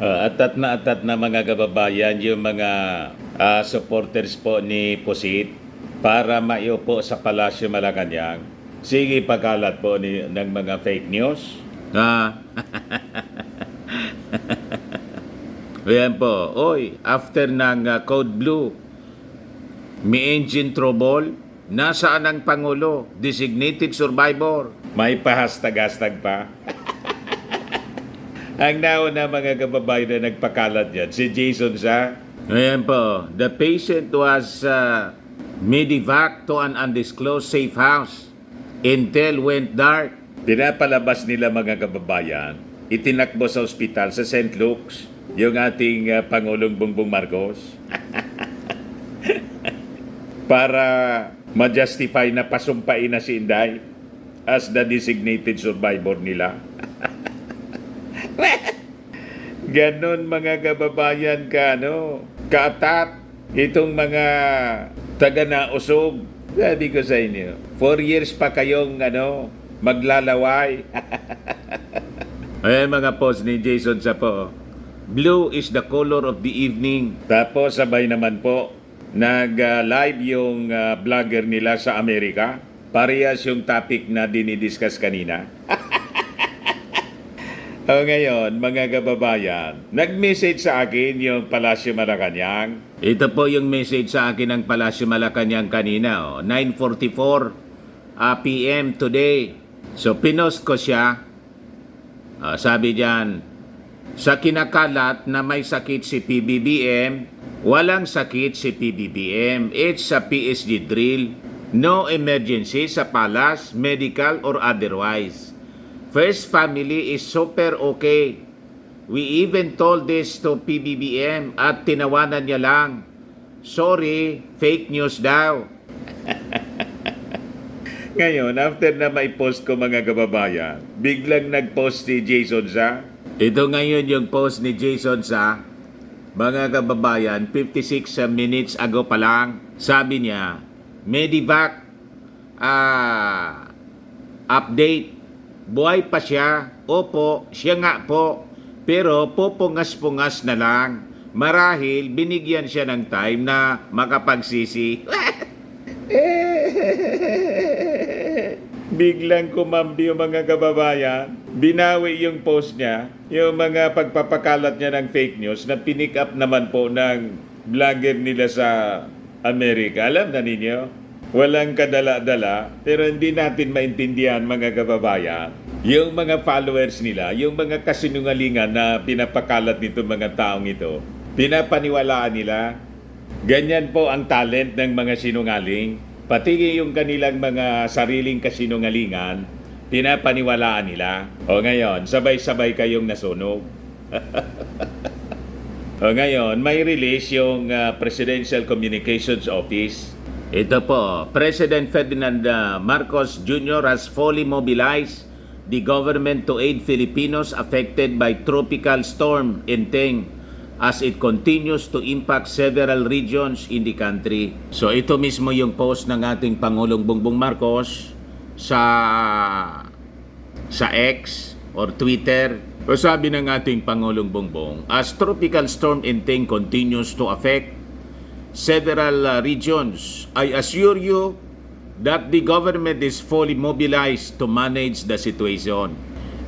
Atat na mga kababayan, yung mga supporters po ni Pusit para maiupo sa Palasyo Malacanang. Sige, pagkalat po ng mga fake news. Ayan po. Oy, after ng Code Blue, may engine trouble, nasaan ang Pangulo? Designated survivor. May pahastag-hastag pa. Ang nauna mga kababayan na nagpakalat yan, si Jason sa. Ayan po, the patient was medevac to an undisclosed safe house until went dark. Pinapalabas nila mga kababayan, itinakbo sa ospital sa St. Luke's, yung ating Pangulong Bongbong Marcos. Para ma-justify na pasumpain na si Inday as the designated survivor nila. Ganon mga kababayan kaatat itong mga taga-nausog. Sabi ko sa inyo, 4 years pa kayong maglalaway. Ayan mga post ni Jason sa po. Blue is the color of the evening. Tapos sabay naman po, nag-live yung vlogger nila sa Amerika. Parehas yung topic na dinidiscuss kanina. Ngayon, mga kababayan, nag-message sa akin yung Palasyo Malacanang. Ito po yung message sa akin ng Palasyo Malacanang kanina, 9:44 p.m. today. So, pinost ko siya. Sabi diyan, sa kinakalat na may sakit si PBBM, walang sakit si PBBM. It's a PSG drill. No emergency sa Palas, medical or otherwise. First family is super okay. We even told this to PBBM at tinawanan niya lang. Sorry, fake news daw. Ngayon, after na may post ko mga kababayan, biglang nag-post si Jason sa. Ito ngayon yung post ni Jason sa. Mga kababayan, 56 minutes ago pa lang, sabi niya, Medivac update. Buhay pa siya. Opo, siya nga po. Pero pupungas-pungas na lang. Marahil binigyan siya ng time na makapagsisi. Biglang kumambi yung mga kababayan. Binawi yung post niya. Yung mga pagpapakalat niya ng fake news na pinick up naman po ng vlogger nila sa Amerika. Alam na ninyo? Walang kadala-dala, pero hindi natin maintindihan mga kababayan. Yung mga followers nila, yung mga kasinungalingan na pinapakalat nito mga taong ito, pinapaniwalaan nila. Ganyan po ang talent ng mga sinungaling. Pati yung kanilang mga sariling kasinungalingan, pinapaniwalaan nila. O ngayon, sabay-sabay kayong nasunog. O ngayon, may release yung Presidential Communications Office. Ito po, President Ferdinand Marcos Jr. has fully mobilized the government to aid Filipinos affected by Tropical Storm Enteng as it continues to impact several regions in the country. So ito mismo yung post ng ating Pangulong Bongbong Marcos sa X or Twitter. O sabi ng ating Pangulong Bongbong, as Tropical Storm Enteng continues to affect several regions, I assure you that the government is fully mobilized to manage the situation.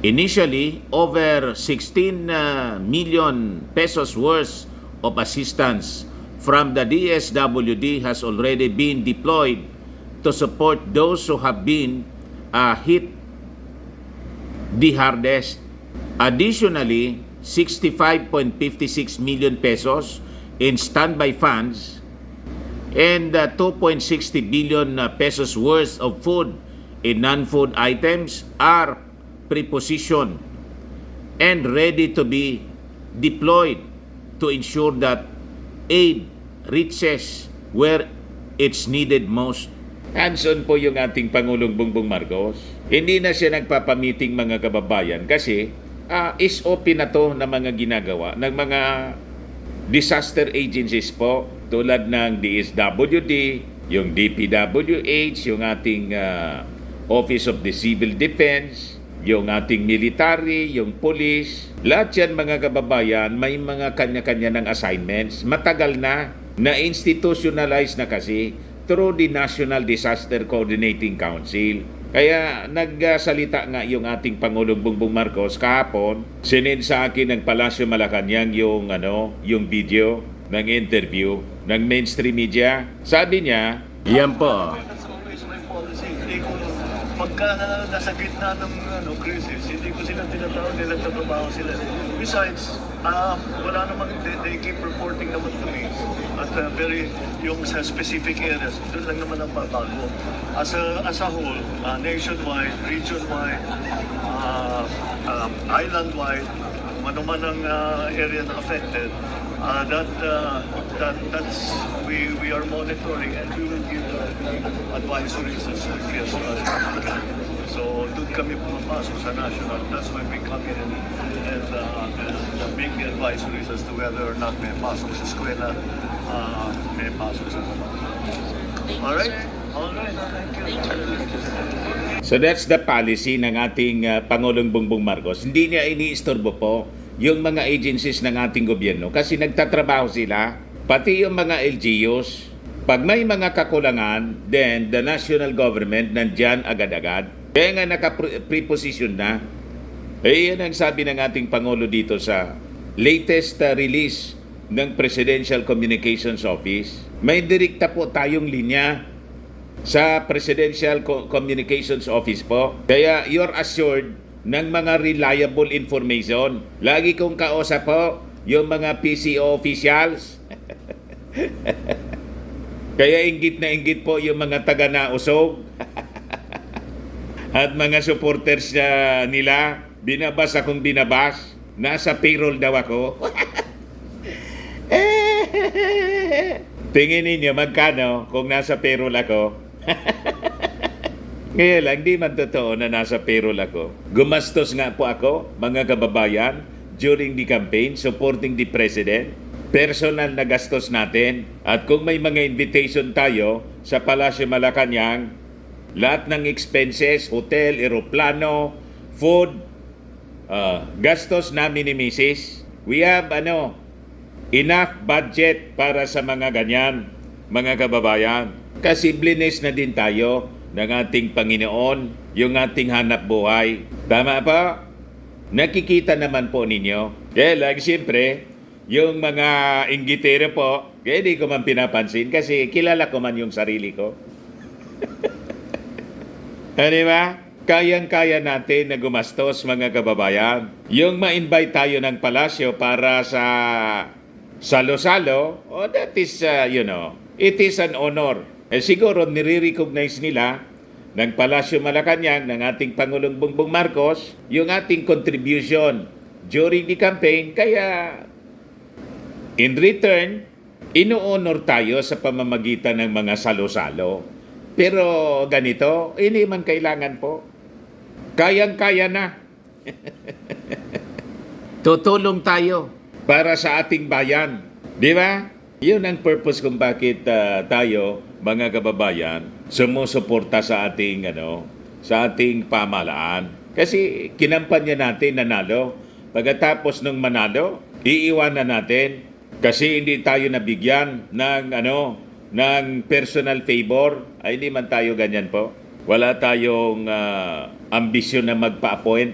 Initially, over 16 million pesos worth of assistance from the DSWD has already been deployed to support those who have been hit the hardest. Additionally, 65.56 million pesos in standby funds and 2.60 billion pesos worth of food and non-food items are prepositioned and ready to be deployed to ensure that aid reaches where it's needed most. Hands-on po yung ating Pangulong Bongbong Marcos. Hindi na siya nagpapamiting mga kababayan kasi SOP na to na mga ginagawa ng mga disaster agencies po tulad ng DSWD, yung DPWH, yung ating Office of the Civil Defense. yung ating military, yung police, lahat yan mga kababayan, may mga kanya-kanya ng assignments. Matagal na institutionalize na kasi through the National Disaster Coordinating Council. Kaya nagsalita nga yung ating Pangulong Bongbong Marcos kahapon, sinend sa akin ng Palasyo Malacanang yung video ng interview ng mainstream media. Sabi niya, yan po. That's always my policy. Hindi ko, pagka nasa gitna ng crisis, hindi ko sila tinatawag, nagtatrabaho sila. Besides, wala namang, they keep reporting naman to me at yung sa specific areas, doon lang naman ang babago. As a whole, nationwide, region-wide, island-wide, manuman ang area na affected, that's we are monitoring and we will give advisories as quickly as possible. So doon kami pumapasok sa national. That's why we come in and make the advisories as to whether or not may pasok sa eskwela, may pasok sa Alright? Alright, thank you. So that's the policy ng ating Pangulong Bongbong Marcos. Hindi niya iniistorbo po yung mga agencies ng ating gobyerno kasi nagtatrabaho sila, pati yung mga LGUs. Pag may mga kakulangan, then the national government nandyan agad-agad. Kaya nga naka-preposition na. Yan ang sabi ng ating Pangulo dito sa latest release ng Presidential Communications Office. May direkta po tayong linya sa Presidential Communications Office po. Kaya you're assured ng mga reliable information. Lagi kong kausap po yung mga PCO officials. Kaya inggit na inggit po yung mga taga-nausog. At mga supporters nila, binabas akong binabas. Nasa payroll daw ako. Tingin ninyo magkano kung nasa payroll ako? Ngayon lang, di man totoo na nasa payroll ako. Gumastos nga po ako, mga kababayan, during the campaign, supporting the President. Personal na gastos natin. At kung may mga invitation tayo sa Palasyo Malacanang, lahat ng expenses, hotel, eroplano, food, gastos namin ni Mrs. We have enough budget para sa mga ganyan, mga kababayan. Kasi blinis na din tayo ng ating Panginoon, yung ating hanap buhay. Tama pa? Nakikita naman po ninyo. Kaya lang, siyempre, yung mga inggitero po, kaya di ko man pinapansin kasi kilala ko man yung sarili ko. Di ba? Kayang-kaya natin na gumastos, mga kababayan. Yung ma-invite tayo ng palasyo para sa salo-salo, that is, it is an honor. Siguro nire-recognize nila ng Palasyo Malacanang, ng ating Pangulong Bongbong Marcos, yung ating contribution during the campaign. Kaya, in return, ino-honor tayo sa pamamagitan ng mga salo-salo. Pero ganito, hindi man kailangan po. Kayang-kaya na. Tutulong tayo para sa ating bayan. Di ba? Yun ang purpose kung bakit tayo, mga kababayan, sumusuporta sa ating pamahalaan. Kasi kinampanya natin nanalo. Pagkatapos ng manalo, iiwanan natin kasi hindi tayo nabigyan ng personal favor. Ay, hindi man tayo ganyan po. Wala tayong ambisyon na magpa-appoint.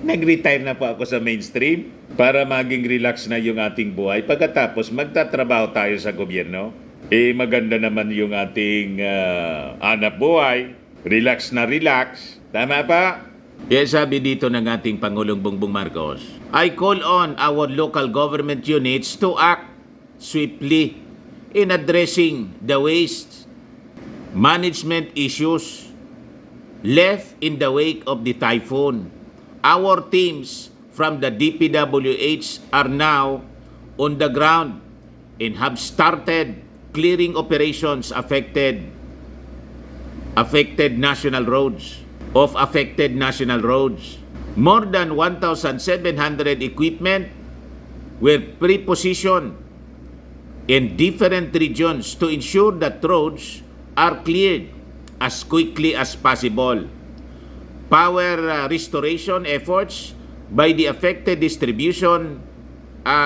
Nag-retire na po ako sa mainstream para maging relax na yung ating buhay. Pagkatapos, magtatrabaho tayo sa gobyerno. Maganda naman yung ating hanap buhay. Relax na relax. Tama pa? Kaya sabi dito ng ating Pangulong Bongbong Marcos, I call on our local government units to act swiftly in addressing the waste management issues left in the wake of the typhoon. Our teams from the DPWH are now on the ground and have started clearing operations affected national roads. More than 1,700 equipment were pre-positioned in different regions to ensure that roads are cleared as quickly as possible. Power restoration efforts by the affected distribution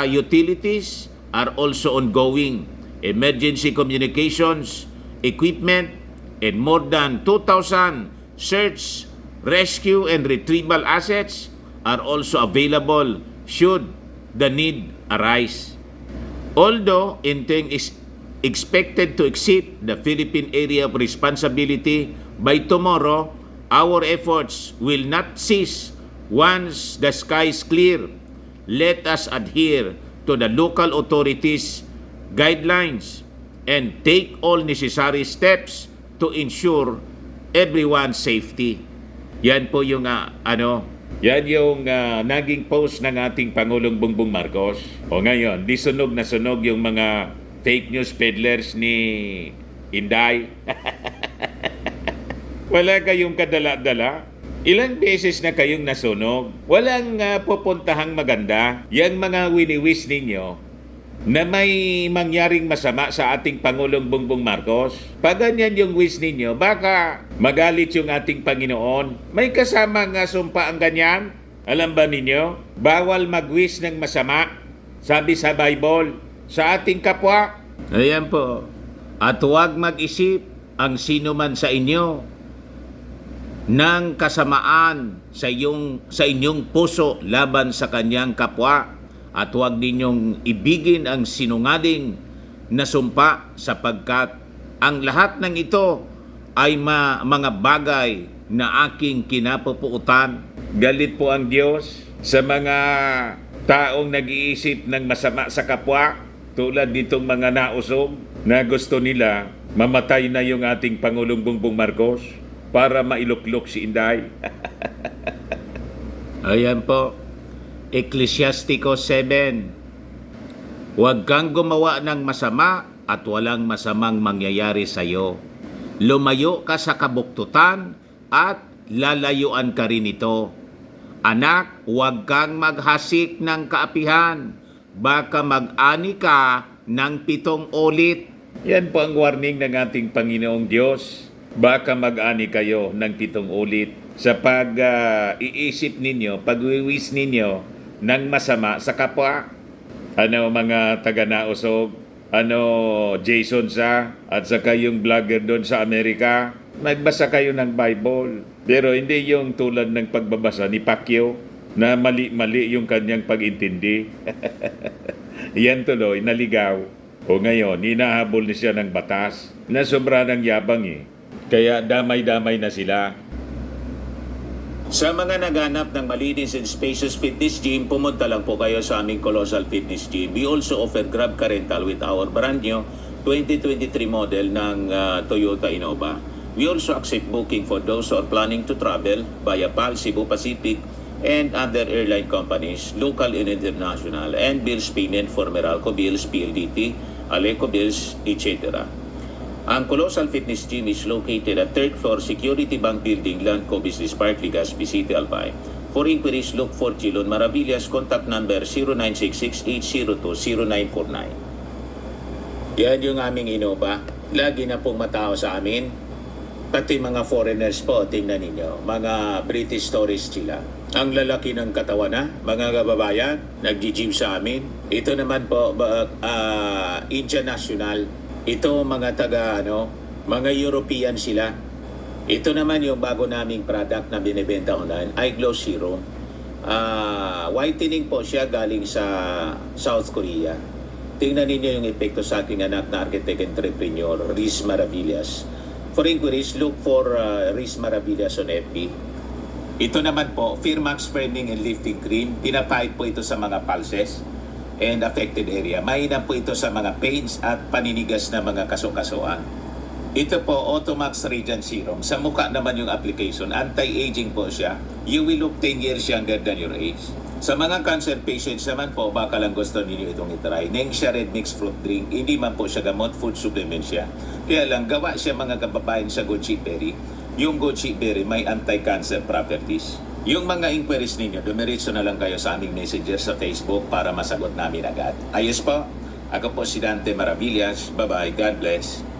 utilities are also ongoing. Emergency communications, equipment, and more than 2,000 search, rescue, and retrieval assets are also available should the need arise. Although Inteng is expected to exceed the Philippine area of responsibility by tomorrow, our efforts will not cease once the sky is clear. Let us adhere to the local authorities' guidelines and take all necessary steps to ensure everyone's safety. Yan po yung yan yung naging post ng ating Pangulong Bongbong Marcos. O ngayon, di sunog na sunog yung mga fake news peddlers ni Inday. Wala kayong kadala-dala. Ilang beses na kayong nasunog. Walang pupuntahang maganda. Yang mga wini-wish ninyo na may mangyaring masama sa ating Pangulong Bongbong Marcos. Pag ganyan yung wish ninyo, baka magalit yung ating Panginoon. May kasama nga sumpa ang ganyan. Alam ba ninyo? Bawal mag-wish ng masama. Sabi sa Bible, sa ating kapwa. Ayan po. At huwag mag-isip ang sino man sa inyo ng kasamaan sa inyong puso laban sa kanyang kapwa. At huwag ninyong ibigin ang sinungaling na sumpa sapagkat ang lahat ng ito ay mga bagay na aking kinapupuutan. Galit po ang Diyos sa mga taong nag-iisip ng masama sa kapwa tulad nitong mga nausog na gusto nila mamatay na yung ating Pangulong Bongbong Marcos para mailuklok si Inday. Ayan po. Ecclesiastico 7. Huwag kang gumawa ng masama at walang masamang mangyayari sa iyo. Lumayo ka sa kabuktutan at lalayuan ka rin ito. Anak, huwag kang maghasik ng kaapihan. Baka mag-ani ka ng 7 ulit. Yan po ang warning ng ating Panginoong Diyos. Baka mag-ani kayo ng 7 ulit. Sa pag-iisip ninyo, pag-wiwis ninyo, ng masama sa kapwa. Mga taga-nausog, Jason Sa, at saka yung vlogger doon sa Amerika, magbasa kayo ng Bible. Pero hindi yung tulad ng pagbabasa ni Pacquiao, na mali-mali yung kanyang pag-intindi. Yan tuloy, naligaw. O ngayon, hinahabol na siya ng batas, na sobra ng yabang Kaya damay-damay na sila. Sa mga naghanap ng malinis and spacious fitness gym, pumunta lang po kayo sa aming Colossal Fitness Gym. We also offer Grab Car Rental with our brand new 2023 model ng Toyota Innova. We also accept booking for those who are planning to travel via PAL, Cebu Pacific, and other airline companies, local and international, and bills payment for Meralco Bills, PLDT, Aleco Bills, etc. Ang Colossal Fitness Gym is located at 3rd floor Security Bank Building, Landco Business Park, Legazpi City, Albay. For inquiries, look for Chilon Maravillas. Contact number 0966-802-0949. Yan yung aming Innova. Lagi na pong matao sa amin. Pati mga foreigners po, tingnan ninyo. Mga British tourists sila. Ang lalaki ng katawan na, mga kababayan, nag-gym sa amin. Ito naman po, Indian National. Ito mga mga European sila. Ito naman yung bago naming product na binibenta online, iGlow Serum. Whitening po siya galing sa South Korea. Tingnan ninyo yung epekto sa aking anak na architect entrepreneur, Riz Maravillas. For inquiries, look for Riz Maravillas on FB. Ito naman po, Firmax Firming and Lifting Cream. Pinapahid po ito sa mga pulses and affected area. Mainam po ito sa mga pains at paninigas na mga kaso-kasuan. Ito po, Automax Radiant Serum. Sa mukha naman yung application. Anti-aging po siya. You will look 10 years younger than your age. Sa mga cancer patients naman po, baka lang gusto ninyo itong itry. Nengxia Red Mix Fruit Drink. Hindi man po siya gamot, food supplement siya. Kaya lang, gawa siya mga kababayan sa goji berry. Yung goji berry may anti-cancer properties. Yung mga inquiries ninyo, dumiretso na lang kayo sa aming messenger sa Facebook para masagot namin agad. Ayos po. Ako po si Dante Maravillas. Bye-bye. God bless.